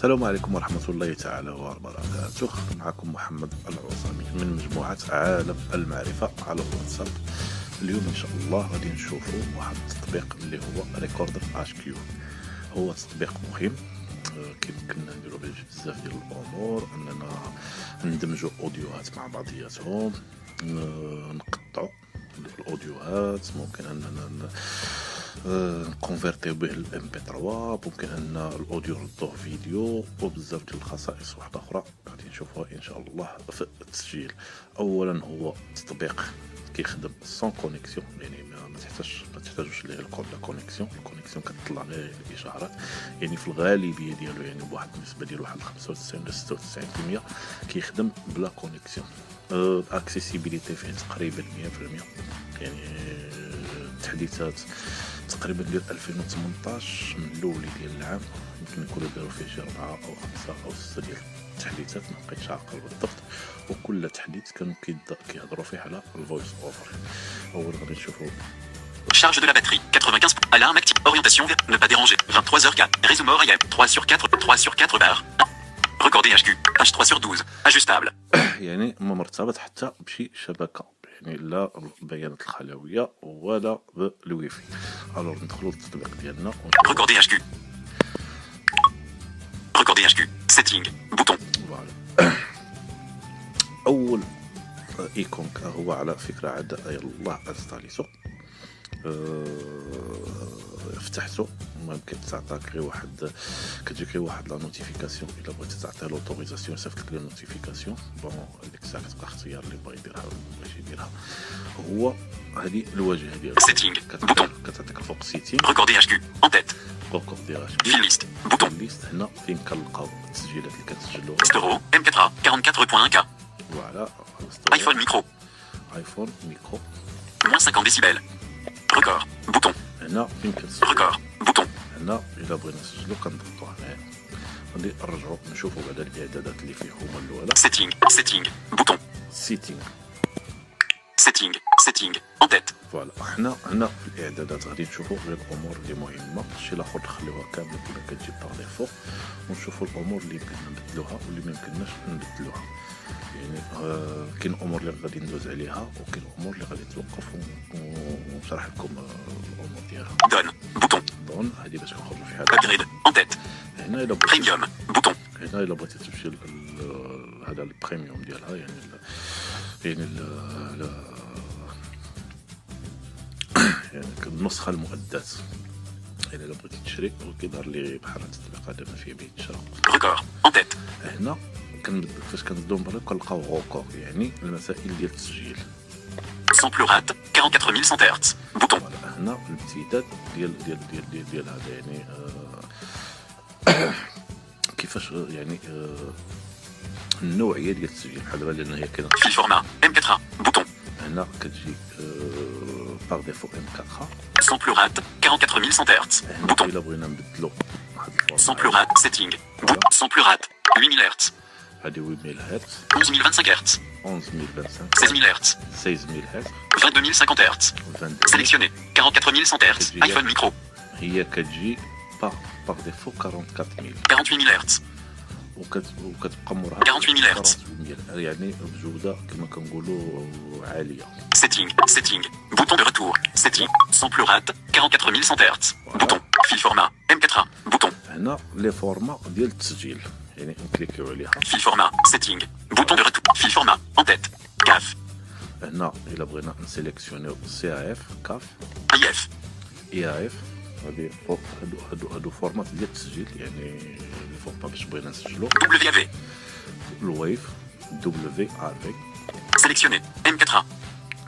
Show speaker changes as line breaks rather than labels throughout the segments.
السلام عليكم ورحمة الله تعالى وبركاته. معكم محمد العصامي من مجموعة عالم المعرفة على الواتساب. اليوم إن شاء الله غادي نشوفوا واحد التطبيق اللي هو ريكوردر اش كيو. هو تطبيق مهم كيمكننا نديرو به بزاف ديال الأمور، أننا ندمجو أوديوهات مع بعضياتهم، نقطعو الأوديوهات، ممكن أننا نكونفيرتيو به الام بي 3، ممكن ان الاوديو نردوه فيديو، وبزاف ديال الخصائص واحده اخرى غادي نشوفوها ان شاء الله في التسجيل. اولا هو تطبيق كيخدم سون كونيكسيون، يعني ما تحتاجوش ليه الكود لا كونيكسيون. الكونيكسيون كتطلع غير الاشارات، يعني في الغالبيه ديالو يعني بواحد النسبه ديال واحد 95 ل 96% كيخدم بلا كونيكسيون. الاكسيسيبيليتي فيه تقريبا 100%، يعني التحديثات تقريبا ديال 2018 من الاول ديال العام، يمكن يكونوا داروا فيه شي 4 أو 5 أو 6 ديال التحديثات، ما بقيتش عاقل بالضبط. وكل تحديث كانوا كيهضروا فيه على الفويس اوفر. اول غادي نشوفوا
charge de la batterie 95, alarme active, orientation vers ne pas déranger 23h04, réseau mort AM 3/4 barre, recorder HQ H3/12, ajustable.
يعني ما مرتبط حتى بشي شبكه، يعني لا البيانات الخلويه ولا بالويفي. الوغ ندخلوا للتطبيق ديالنا
recorder HQ setting bouton.
فوالا. اول ايكون هو على فكره عاد يلاه انستاليتو، فتحته، ممكن تعطيك غير واحد، كتجيك غير واحد لا نوتيفيكاسيون الا بغيتي تعطي لوتوريزاسيون يصيفط لك النوتيفيكاسيون. بون هذيك الساعه كتبقى اختيار اللي بغا يديرها ولا ما بغاش يديرها. هو هذه الواجهه ديالو
setting bouton.
كتعطيك الفوق سيتين
recorder HQ en tête.
ريكوردر
fil list bouton.
الليست هنا فين كنلقاو التسجيلات اللي كنسجلوها.
Stero M4A 44.1K.
فوالا
iPhone micro
ايفون ميكرو.
moins 50 décibels. record bouton.
هنا فين كنسجلو
record bouton.
هنا الا بغينا نسجلو كنضغطو هنا. غادي نرجعو نشوفو بعدا الاعدادات اللي فيه هما الاولى.
setting bouton. setting en tête.
فوالا حنا هنا في الاعدادات غادي نشوفوا غير الامور اللي مهمه، الشيء الاخر نخليوها كامله كما كتجي باغ ديفو، ونشوفوا الامور اللي يمكننا نبدلوها واللي ما يمكنناش نبدلوها. يعني كاين امور اللي غادي ندوز عليها، وكاين امور اللي غادي توقف ونشرح لكم الامور ديالها. دون هذه باش كنخرجوا في هذا
upgrade en tête.
هنا الا
premium bouton.
هنا الا بغيتي تمشي هذا البريميوم ديالها، يعني النسخه المؤدات، يعني الا بغيتي تشري كيظهر لي بحال التطبيق هذا ما فيه به تشرا.
record en tête.
هنا فاش كنزيدو من بعد كنلقاو غوكور، يعني المسائل ديال التسجيل.
sample rate 44100 Hz bouton.
فوالا هنا الامتداد ديال هذا، يعني كيفاش يعني النوعيه ديال التسجيل، بحال دابا لان هي كاينه
fil format M4A bouton.
هنا كتجي باغ ديفو ام 4.
sample rate 44100 Hz
هنا
bouton.
الا بغينا نبدلو واحد الفورمات
sample rate setting sample rate 8000 Hz
هادي 8000 هرتز،
11025 Hz
11025
16000 Hz
16000 هرتز
22050 Hz
22.
sélectionné 44100 Hz iPhone micro
هي كتجي باغ ديفو 44000
48000 Hz
وكتبقى موراها
48000 هرتز.
48000، يعني بجوده كما كنقولوا عاليه.
setting bouton de retour setting sample rate 44100 Hz bouton fil format M4A bouton
هنا لي فورما ديال التسجيل، يعني نكليكيو عليها.
fil format setting bouton de retour fil format en tête CAF
هنا الا بغينا نسيليكسيونيو سي اف كاف
IF
اي اف، هادي هادو فورمات ديال التسجيل، يعني لي فورما باش بغينا نسجلو.
WAV
الويف دبليو ار في
sélectionné M4A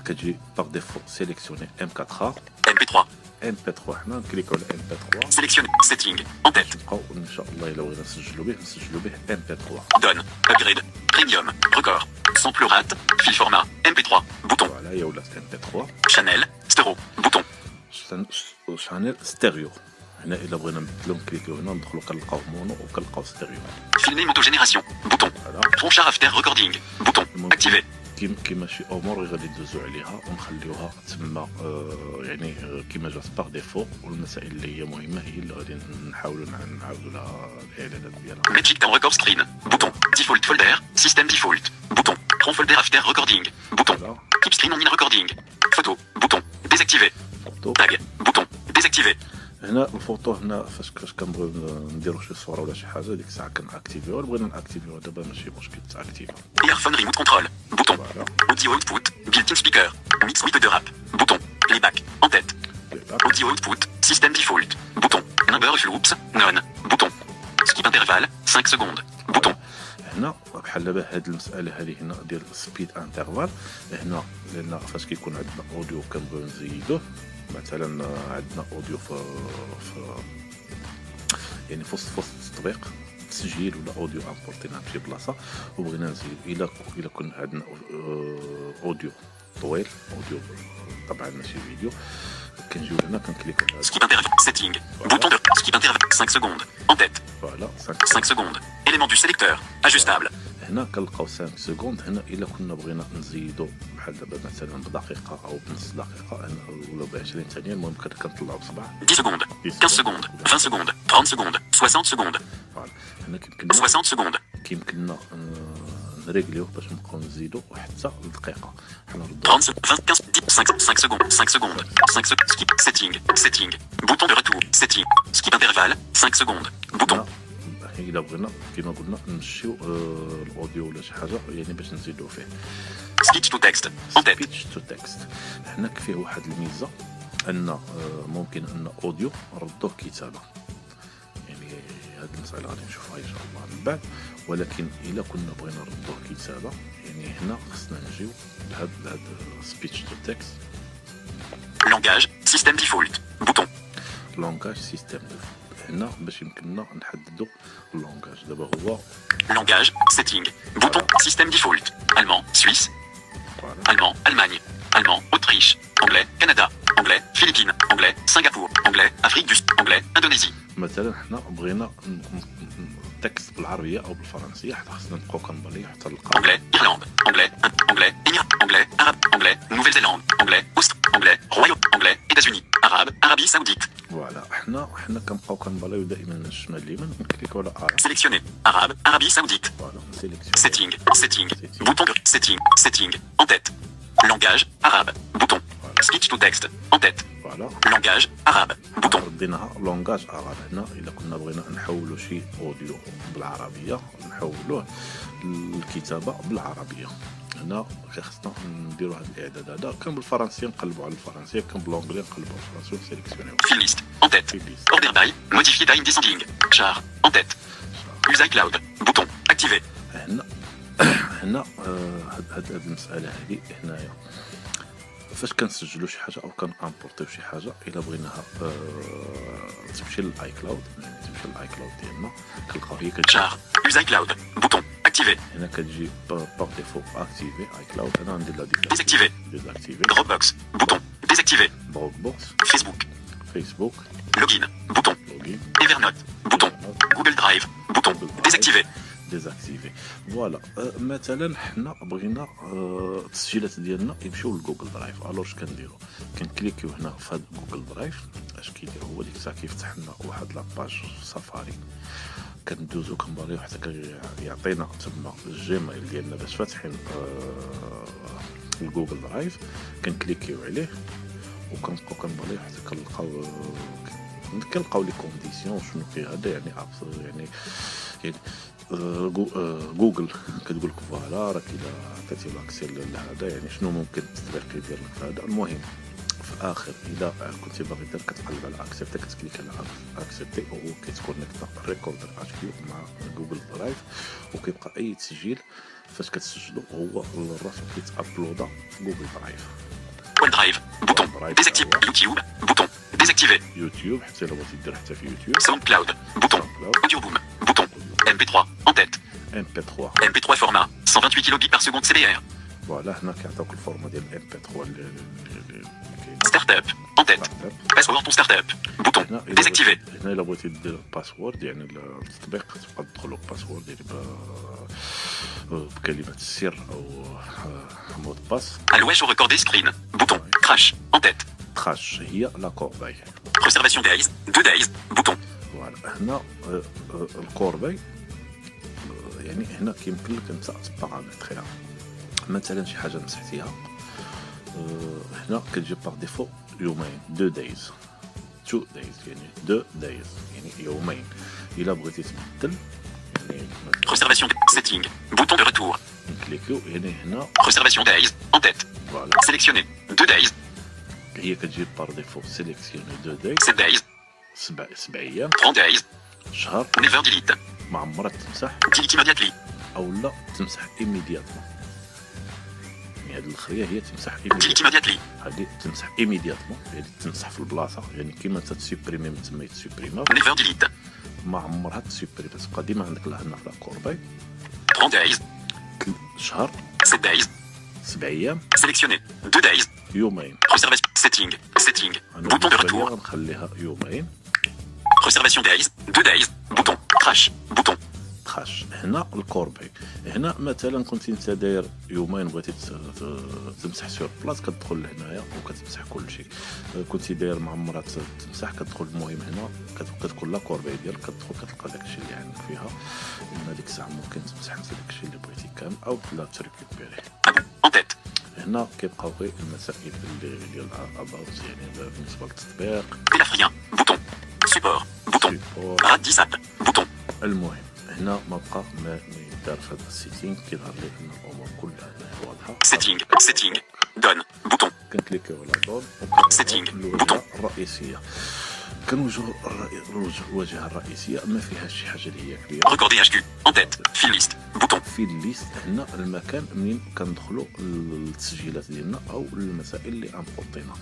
كتجي باغ ديفو سيليكسيوني ام 4
MP3
ام بي 3. حنا نكليكو على ام بي 3،
sélectionné setting en tête
نبقاو ان شاء الله الا بغينا نسجلو به ام بي 3.
donne upgrade premium record sample rate fil format MP3 bouton
فوالا هي ولات ام بي 3.
channel stereo bouton
شانيل ستيريو، هنا الا بغينا نبدلو نكليكيو هنا ندخلو كنلقاو مونو وكنلقاو ستيريو.
filmer moto génération bouton
فوالا
tronchard after recording bouton activé
كيما شي امور غادي ندوزو عليها ونخليوها تما يعني كيما جات باغ ديفو، والمسائل اللي هي مهمه هي اللي غادي نحاولوا نعاودوا لها الاعلانات ديالها.
Magic dans record screen. Bouton. Default folder. System default. Bouton. Cron folder after recording. Bouton.
Voilà.
Keep screen on in recording. Photo. Bouton. Désactivé.
فوتو.
Tag. Bouton. Désactivé.
هنا الفوتو هنا فاش كنبغيو نديرو شي صوره ولا شي حاجه ديك الساعه كنأكتيفيوها، بغينا نأكتيفيوها دابا ماشي مشكل تاكتيفها.
Earphone remote control. Bouton.
فوالا
Audio output. Built-in speaker. Mix with de rap. Bouton. Playback. En tête. Audio output. System default. Bouton. Number of loops. None. Bouton. Skip intervalle. 5 secondes. Bouton.
هنا بحال دابا هاد المساله هذه هنا ديال سبيد انترفال، هنا لان فاش كيكون عندنا اوديو كنبغيو نزيدوه، مثلا عندنا اوديو في يعني في وسط التطبيق تسجيل ولا اوديو امبورتينا في شي بلاصه وبغينا نزيدو، الا كون عندنا اوديو طويل، اوديو طبعا ماشي فيديو، كنجيو هنا كنكليكو على
Skip intervalle. Setting. Bouton de skip intervalle. 5 secondes. En tête.
فوالا
5 secondes. Élément du sélecteur. Ajustable.
هنا كنلقاو 5 سكوند. هنا الا كنا بغينا نزيدو بحال دابا مثلا بدقيقه او بنص دقيقه ولا ب 20 ثانيه، المهم كنطلعو بصبع
10 secondes. 15 secondes. 20 secondes. 30 secondes. 60 secondes.
فوالا. هنا كيمكننا
60 secondes.
كيمكننا نريغليوه باش نبقاو نزيدو حتى لدقيقه. حنا نردو
30 secondes. 20 15 5 secondes. 5 secondes. 5 secondes. Skip. Setting. Setting. Bouton de retour. Setting. Skip intervalle. 5 secondes. Bouton.
الا بغينا كيما قلنا نمشيو الاوديو ولا شي حاجه يعني باش نزيدو فيه.
Speech to text. En tête.
سبيتش تو تكست. هنا فيه واحد الميزه ان ممكن ان اوديو نردوه كتابه، يعني هاد المساله غادي نشوفها ان شاء الله من بعد، ولكن الا كنا بغينا نردوه كتابه يعني هنا خصنا نجيو لهاد سبيتش تو تكست.
Langage. System default. Bouton.
لونغاج سيستم. هنا باش يمكننا نحددو اللونغاج. دابا هو
Langage. Setting. Bouton. System default. Allemand. Suisse.
فوالا
Allemand. Allemagne. Allemand. Autriche. Anglais. Canada. Anglais. Philippines. Anglais. Singapour. Anglais. Afrique du Sud. Anglais. Indonésie.
مثلا حنا بغينا تكست بالعربيه او بالفرنسيه، حتى خصنا نبقاو كنباليو حتى نلقاو.
Anglais. Irlande. Anglais. Anglais. Émirats. Anglais. Arabe. Anglais. Nouvelle-Zélande. Anglais. Anglais. Royaume. Anglais. États-Unis. Arabe. Arabie Saoudite.
فوالا حنا كنبقاو كنباليو دائما من الشمال اليمين، نكليكو على ار.
Sélectionner. Arabe. Arabie Saoudite.
فوالا سيليكسيون.
Setting. Setting. Bouton de setting. Setting. En tête. Langage. Arabe. Bouton. Speech to text. En tête.
فوالا
Langage. Arabe. Bouton.
رديناها لونغاج عربي. هنا الا كنا بغينا نحولوا شي اوديو بالعربيه نحولوه للكتابه بالعربيه، هنا خصنا نديروا هذا الاعداد هذا. كان بالفرنسيه نقلبوا على الفرنسيه، كان بالانجلي نقلبوا على الفرنسيه ونسيليكسيونيو.
Fill list. En tête.
في ليست.
Order by. Modifier time descending. Char. En tête. Use iCloud. Bouton. Activé.
هنا هاد المساله هذه هنايا فاش كنسجلوا شي حاجه او كنامبورتيو شي حاجه، الا بغيناها تمشي للاي كلاود، يعني تمشي للاي كلاود ديالنا كنلقاو هي كتجي
Char. Use iCloud. Bouton. Activé.
هنا كتجي باغ ديفو اكتيفي اي كلاود. انا ندير لا
Désactivé.
ديزاكتيفي.
Dropbox. Bouton. Désactivé.
دروب بوكس.
Facebook.
فيسبوك.
Login. Bouton.
لوغين.
Evernote. Bouton. Google Drive. Bouton. Désactivé.
ديزاكتيفي. فوالا مثلا حنا بغينا التسجيلات ديالنا يمشيو لجوجل درايف، الوغ اش كنديرو كنكليكيو هنا في هاد جوجل درايف. اش كيدير هو ديك الساعه كيفتح لنا واحد لاباج في سفاري، كندوزو كنباليو حتى كيعطينا تما الجيميل ديالنا باش فاتحين الجوجل درايف، كنكليكيو عليه وكنبقاو كنباليو حتى كنلقاو لي كونديسيون شنو فيه هذا، يعني جوجل كتقول لك فوالا راك الا عطيتي لاكسي لهذا يعني شنو ممكن التطبيق يدير لك في هذا. المهم في الاخر اذا كنتي باغي دير كتقلب على اكسبتي، كتكليك على اكسبتي وهو كيتكونيكتا الريكوردر اتش كيو مع جوجل درايف، وكيبقى اي تسجيل فاش كتسجلو هو راسو كيتابلودا في جوجل درايف.
OneDrive. Bouton. Désactivé. YouTube. Bouton. Désactivé.
يوتيوب حتى لو بغيتي دير حتى في يوتيوب.
SoundCloud. Bouton. Audioboom. Bouton. MP3. En tête.
MP3.
MP3 format. 128 kilobits par seconde CBR.
فوالا هنا كيعطيوك الفورما ديال MP3 اللي
Startup. En tête. Password ton startup. Bouton. Désactivé.
هنا الا بغيتي دير باسورد يعني التطبيق تبقى تدخلو باسورد يعني بكلمة السر أو مود باس.
Allouage au record des screens. Bouton. Crash. En tête.
تخاش هي لا كورباي.
Reservation days. 2 days. Bouton.
فوالا هنا الكورباي يعني هنا كيمكن لك انت تبارامتريها مثلا شي حاجه مسحتيها هنا كتجي باغ ديفو يومين 2 دايز 2 دايز يعني 2 دايز يعني يومين الا بغيتي تبدل يعني
Reservation setting. Bouton de retour.
نكليكيو يعني هنا
Reservation days. En tête.
فوالا
Sélectionner. 2 days.
هي كتجي باغ ديفو سيليكسيوني 2 دايز
7 days.
7 ايام
30 days.
شهر
Never delete.
ما عمرها تمسح
Delete immediately.
او لا تمسح ايميدياتمون يعني هاد الاخريه هي تمسح
Delete immediately.
هادي تمسح ايميدياتمون يعني تمسح في البلاصه يعني كيما انت تسوبريمي من تما يتسوبريما
Never delete.
ما عمرها تسوبريمي تبقى ديما عندك لهنا في كورباي
30 days.
شهر
7 days.
7 ايام
Sélectionner. 2 days.
يومين
Reservation setting. Setting.
انا
Bouton de
بالنسبة ليا
retour.
غنخليها يومين
Reservation days. 2 days. Bouton. Crash. Bouton.
تخاش هنا الكورباي هنا مثلا كنت انت داير يومين بغيتي تمسح سور بلاص كتدخل لهنايا وكتمسح كل شيء كنتي داير معمرها تمسح كتدخل المهم هنا كتكون لا كورباي ديالك كتدخل كتلقى داكشي اللي عندك فيها ان ديك الساعه ممكن تمسح انت داكشي اللي بغيتي كامل او لا تريكوبيري
En tête.
هنا كيبقاو غير المسائل اللي ديال اباوت يعني بالنسبه للتطبيق
Pelafrien. Bouton. Support. Bouton.
سيبور
Radisat. Bouton.
المهم هنا ما بقى ما يدار في هذا السيتينغ كيظهر لي ان الامور كلها واضحه
Setting. Setting. Donne. Bouton.
كنكليكيو على دون
Setting.
الواجهه الرئيسيه كنوجهوا الواجهه الرئيسيه ما فيهاش شي حاجه اللي هي كبيره
Recorder HQ. En tête. Fill list. Bouton.
في الليست هنا المكان منين كندخلوا التسجيلات ديالنا او المسائل اللي امبورطينا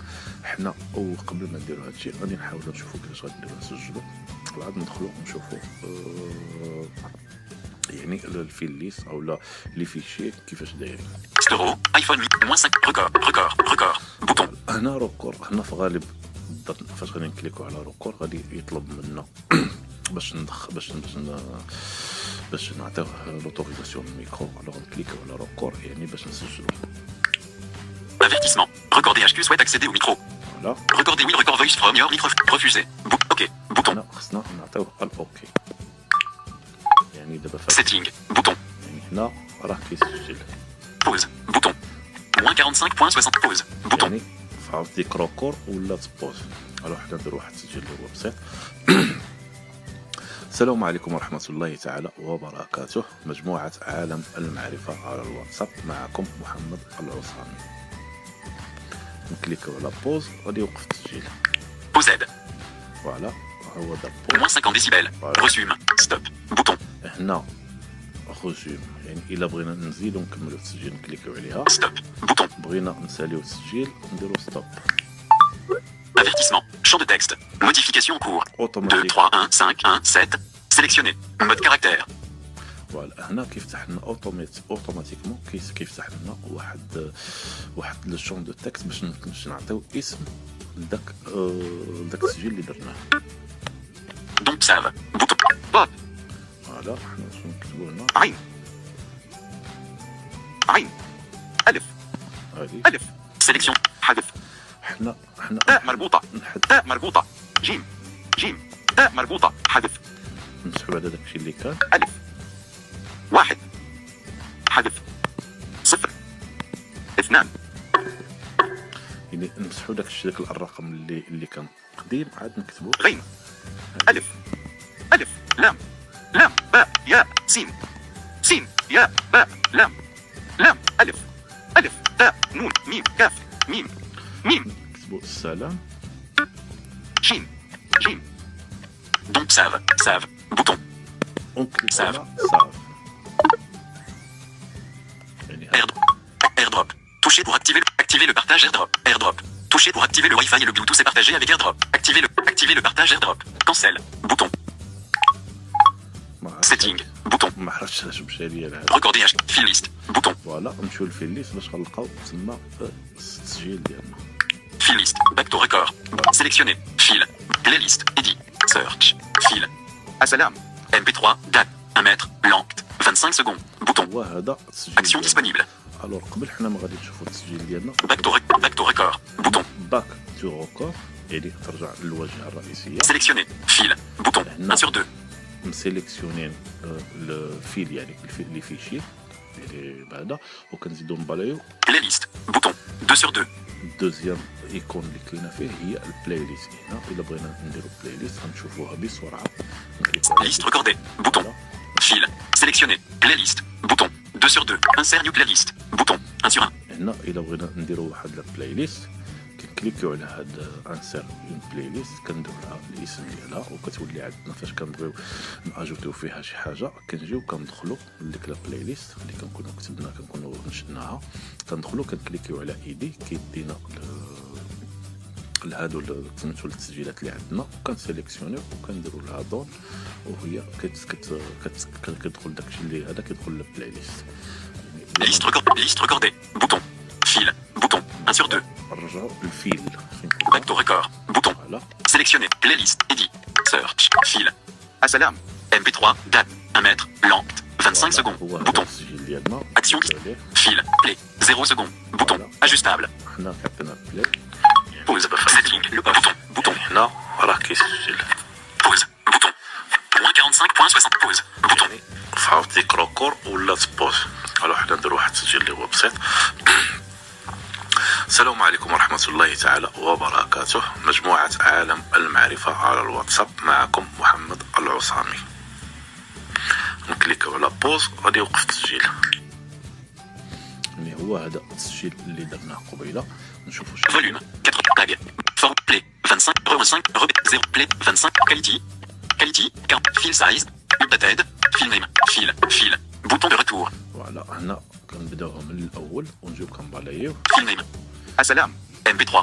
حنا او قبل ما نديروا هادشي غادي نحاولوا نشوفوا كيفاش غنديروا نسجلوا بعد ندخلوا نشوفوا يعني في الليست او لا لي فيشي كيفاش دايرين
Stero. iPhone 8. -5. Record. Bouton.
هنا روكور هنا في غالب بالضبط فاش غادي نكليكو على روكور غادي يطلب منا باش ندخل باش نعطيوه لوتوريزاسيون الميكرو alors نكليكو على روكور يعني باش نسجلو
Avertissement. Recorder HQ souhaite accéder au micro.
فوالا
Recorder will record voice from your micro. Refusé. OK. Bouton.
هنا خصنا نعطيوه الاوكي يعني دابا فاش
Setting. Bouton.
يعني هنا راه كيسجل
Pause. Bouton. -45.60. Pause. Bouton.
يعني فهمت ديك روكور ولا تبوز الو حنا نديرو واحد التسجيل اللي هو بسيط السلام عليكم ورحمة الله تعالى وبركاته مجموعة عالم المعرفة على الواتساب معكم محمد العصامي نكليكو على بوز غادي يوقف التسجيل
Pause aide.
فوالا هو دار بوز
-50 décibels. Resume. Stop. Bouton.
هنا ريزوم يعني الا بغينا نزيدو نكملو التسجيل نكليكو عليها
Stop. Bouton.
بغينا نساليو التسجيل نديرو ستوب
Avertissement. Champ de texte. Modification en cours. 2,
اوتوماتيك
3, 1, 5, 1, 7. Sélectionné. Mode caractère.
فوالا هنا كيفتح لنا اوتوماتيكمون كيفتح لنا واحد لو شون دو تكست باش نعطيو اسم لداك التسجيل اللي درناه
Donc save. Bouton. Pop.
فوالا حنا شنو نكتبو هنا
عين. عين. ألف.
هادي
ألف. Sélection. حذف.
حنا
تاء مربوطة.
نحد
تاء مربوطة. جيم. جيم. تاء مربوطة. حذف.
نسحب على داكشي اللي كان
ألف. 1. حذف. 0. 2.
يعني نمسحو داك الرقم اللي كان قديم عاد نكتبو
غين. ألف. ألف. لام. لام. باء. ياء. سين. سين. ياء. باء. لام. لام. ألف. ألف. تاء. نون. ميم. كاف. ميم. ميم.
نكتبو السلام
شين. جيم. Donc save. Save. Bouton.
ونكليكو
ساف.
على ساف يعني
Airdrop. Toucher pour activer le partage AirDrop. AirDrop. Toucher pour activer le Wi-Fi et le Bluetooth et partager avec AirDrop. Activer le partage AirDrop. Cancel. Bouton. Setting. Bouton.
ما عرفتش علاش مشى ليا هذا
Recorder HQ. Fill list. Bouton.
فوالا نمشيو للفيل ليست باش غنلقاو تما التسجيل ديالنا
Fill list. Back to record. Sélectionner. Fil. Playlist. Edit. Search. Fil. Assalam. MP3. Date. 1 mètre. Length. 22. 25 secondes. Bouton.
هو هذا التسجيل
Action
ديالنا.
disponible.
الوغ قبل حنا ما غادي نشوفوا التسجيل ديالنا
Back to record. Bouton.
باك تو ريكورد، يعني ترجع للواجهه الرئيسيه.
Sélectionner. Fil. Bouton. 1 sur 2.
مسيليكسيونين الفيل، يعني الفيل لي فيشي يعني بعدا، وكنزيدو نبالايو.
Playlist. Bouton. 2 sur 2.
الدوزيام ايكون اللي كلينا فيه هي البلاي ليست. هنا الا بغينا نديرو بلاي ليست غنشوفوها بسرعه. نكليكو على
Liste recordée. Bouton. Fil. Sélectionner. Playlist. Bouton. 2 sur 2. Insert new playlist. Bouton. 1 sur 1.
هنا الا بغينا نديرو واحد البلاي ليست كنكليكيو على هاد انسير اون بلاي ليست، كنديرو لها الاسم ديالها، وكتولي عندنا فاش كنبغيو ناجوتيو فيها شي حاجه كنجيو كندخلو لديك البلاي ليست اللي كنكونو كتبنا كنكونو نشدناها، كندخلو كنكليكيو على ايدي كيدينا لهادو سميتو التسجيلات اللي عندنا، كنسيليكسيونيو وكنديرو لها دون، وهي كتدخل داكشي اللي هذا كيدخل للبلاي ليست.
Liste recordée. Bouton. Fil. Bouton. 1 sur 2.
نرجعو للفيل فين
Back to record. Bouton.
فوالا.
Sélectionner. Playlist. Edit. Search. Fil. Assalam. MP3. Date. 1 mètre. Length. 25 secondes.
هو هذا
Bouton.
التسجيل ديالنا.
Action. Fil. Play. 0 secondes. Bouton. Ajustable.
حنا كعطينا بلاي.
Pause. Setting. Le bouton. Bouton.
هنا راه كيسجل.
Pause. Bouton. Point 45.60. Pause. Bouton.
فعاوتاني كروكور ولا تبوز. الو حنا نديرو واحد التسجيل اللي هو بسيط. السلام عليكم ورحمة الله تعالى وبركاته. مجموعة عالم المعرفة على الواتساب، معكم محمد العصامي. نكليكو على بوز غادي يوقف التسجيل. يعني هو هذا التسجيل اللي درناه قبيله. نشوفو شنو
Volume. 4 tag. Form. Play. 25. Re 5. Re 0. Play. 25. Quality. Quality. 40. Fil size. Updated. Fil name. Fil. Bouton de retour.
فوالا. هنا كنبداوها من الاول ونجيو كنبالايو.
Fil name. Assalam. MP3.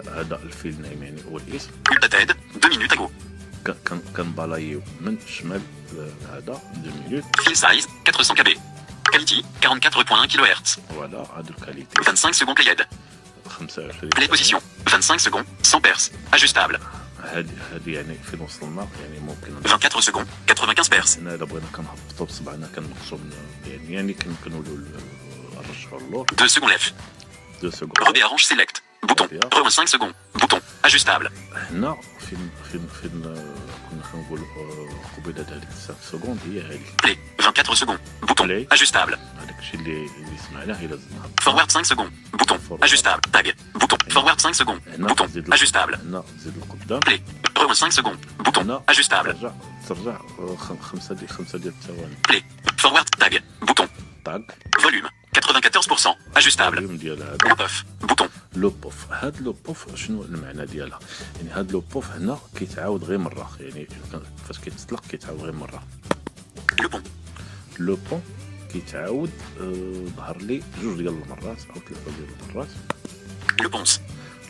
هذا الفيل نايم يعني هو الاسم.
Updated. 2 minutes ago.
كنبالايو من الشمال هذا 2 مينوت.
Fil size. 400 KB. Quality. 44.1 kHz.
فوالا هادو الكاليتي.
25 secondes played.
25.
Play position. 25 secondes. Sans perce. Ajustable.
هادي يعني فين وصلنا، يعني ممكن
24 secondes. 95 perce.
هنا الا بغينا كنهبطو بصبعنا كنقصو يعني كنولو نرجعو اللور.
2 secondes left.
2 سكوند.
Rebé arrange select. Bouton. Re 5 secondes. Bouton. Ajustable.
هنا فين كنا كنقولوا قبيله هذيك 5 سكوند هي هذه.
Play. 24 secondes. Bouton.
Play.
Ajustable.
هذاك الشيء اللي سمعناه هي لازم نهبط.
Forward 5 secondes. Bouton. Ajustable. Tag. Bouton. Forward 5 secondes. Bouton. Ajustable.
هنا تزيد القدام.
Play. Re 5 secondes. Bouton.
هنا
Ajustable.
ترجع 5 ديال الثواني.
Play. Forward. Tag. Bouton.
طاق.
Volume. 94%. Ajustable.
الفوليوم ديال هذا.
Loop off. Bouton.
لو بوف. هاد لو بوف شنو المعنى ديالها؟ يعني هاد لو بوف هنا كيتعاود غير مره، يعني فاش كيتطلق كيتعاود غير مره.
Le pont.
لو بون كيتعاود ظهر لي 2 ديال المرات او 3 ديال المرات.
Le ponce.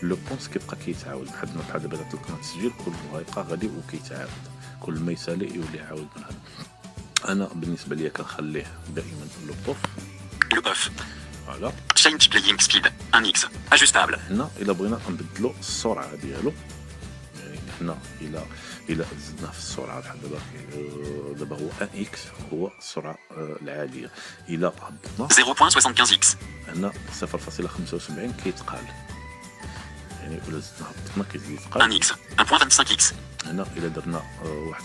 لو بونس كيبقى كيتعاود بحال دابا طلقنا التسجيل كل ما يبقى غادي وكيتعاود، كل ما يسالي يولي يعاود من هذا. انا بالنسبه لي كنخليه دائما لو بوف.
Le off.
فوالا.
Change playing speed. 1x. Ajustable.
هنا الا بغينا نبدلو السرعه ديالو، يعني هنا الا زدنا في السرعه بحال دابا هو 1 اكس هو السرعه العاديه. الا هبطنا
0.75x.
هنا 0.75 كيتقال، يعني الا زدنا هبطنا كيزيد يتقال.
1x. 1.25x.
هنا الا درنا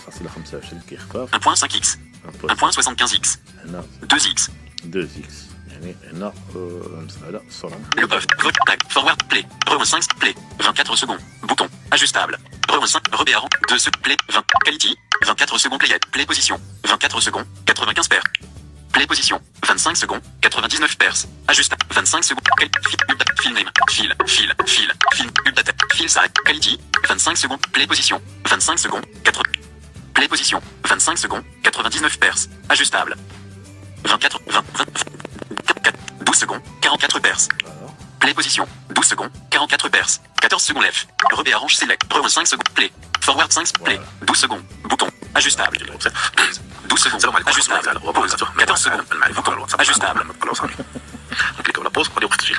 1.25 كيخفاف.
1.5x. 1.75x.
هنا
2x.
2 اكس، يعني هنا المساله السرعه.
Le off. Tag. Forward. Play. Re 5. Play. 24 secondes. Bouton. Ajustable. Re 5. Rebé arrange. 2 secondes. Play. 20. Quality. 24 secondes played. Play position. 24 secondes. 95 perces. Play position. 25 secondes. 99 perces. Ajustable. 25 secondes. Fil name. Fil. Update. Fil size. Quality. 25 secondes. Play position. 25 secondes. 4. Play position. 25 secondes. 99 perces. Ajustable. 24. 12 secondes. 44 perces.
Voilà.
Play position. 12 secondes. 44 perces. 14 secondes left. Rebé arrange select. Re 5 secondes. Play. Forward 5. Play. 12 secondes. Bouton. Ajustable. 12 secondes. Ajustable. Pause. 14 secondes. Bouton. Ajustable.
نكليكو على بوز غادي يوقف التسجيل.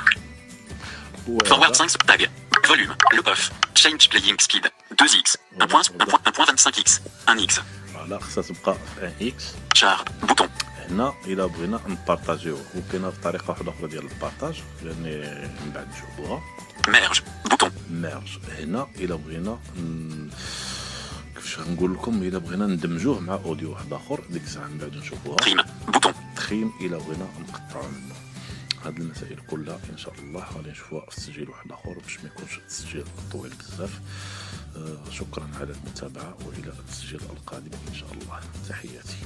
Forward 5. Tag. Volume. Le off. Change playing speed. 2x. 1.25x. 1x.
فوالا خصها تبقى 1 اكس.
Char. Bouton.
هنا الا بغينا نبارطاجيوه وكاينه طريقه واحده اخرى ديال البارطاج يعني من بعد نشوفوها.
Merge. Bouton.
ميرج هنا الا بغينا كيفاش نقول لكم الا بغينا ندمجوه مع اوديو واحد اخر ديك الساعه من بعد نشوفوها.
Trim. Bouton.
تخيم الا بغينا نقطعوا منه. هاد المسائل كلها ان شاء الله غادي نشوفوها في تسجيل واحد اخر باش ما يكونش التسجيل طويل بزاف. شكرا على المتابعه والى التسجيل القادم ان شاء الله. تحياتي.